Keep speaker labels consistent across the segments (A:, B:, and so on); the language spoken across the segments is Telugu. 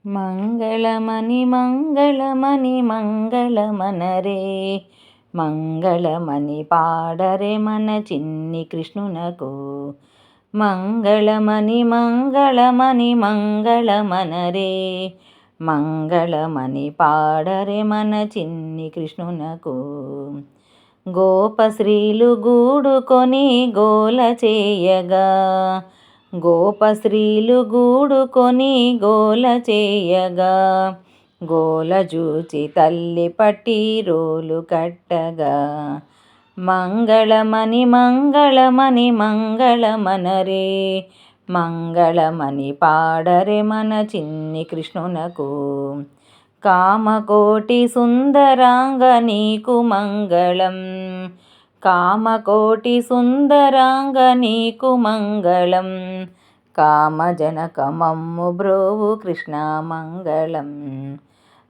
A: మంగళమని మంగళమని మంగళమనరే, మంగళమని పాడరే మన చిన్ని కృష్ణునకు. మంగళమని మంగళమని మంగళమనరే, మంగళమని పాడరే మన చిన్ని కృష్ణునకు. గోపశ్రీలు గూడుకొని గోల చేయగా, గోపశ్రీలు గూడుకొని గోల చేయగా, గోల చూచి తల్లి పట్టి రోలు కట్టగా. మంగళమని మంగళమని మంగళమనరే, మంగళమని పాడరే మన చిన్ని కృష్ణునకు. కామకోటి సుందరాంగ నీకు మంగళం, కామకోటి సుందరాంగ నీకు మంగళం, కామజనక మమ్ము బ్రోవు కృష్ణ మంగళం.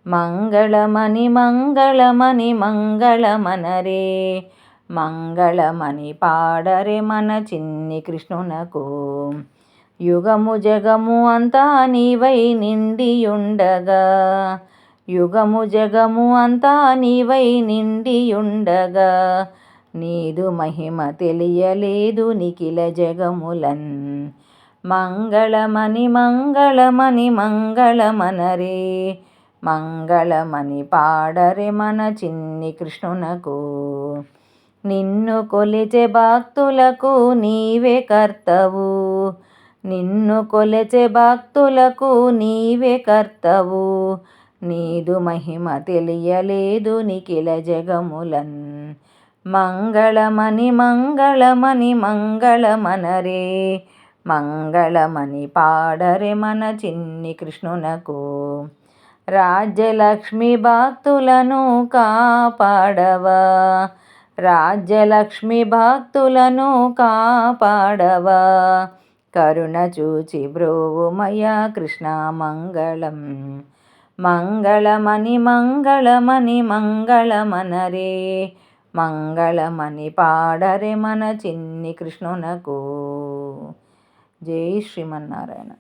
A: మంగళమని మంగళమని మంగళమనరే, మంగళమని పాడరే మన చిన్ని కృష్ణునకు. యుగము జగము అంతా నీవై నిండియుండగా, యుగము జగము అంతా నీవై నిండియుండగా, నీదు మహిమ తెలియలేదు నిఖిల జగములన్. మంగళమని మంగళమని మంగళమనరే, మంగళమని పాడరే మన చిన్ని కృష్ణునకు. నిన్ను కొలిచే భక్తులకు నీవే కర్తవు, నిన్ను కొలిచే భక్తులకు నీవే కర్తవు, నీదు మహిమ తెలియలేదు నిఖిల జగములన్. మంగళమని మంగళమని మంగళమనరే, మంగళమని పాడరే మన చిన్ని కృష్ణునకు. రాజ్యలక్ష్మి భక్తులను కాపాడవా, రాజ్యలక్ష్మి భక్తులను కాపాడవా, కరుణ చూచి బ్రోవుమయ్యా కృష్ణ మంగళం. మంగళమని మంగళమని మంగళమనరే, మంగళమని పాడరే మన చిన్ని కృష్ణునకు. జై శ్రీమన్నారాయణ.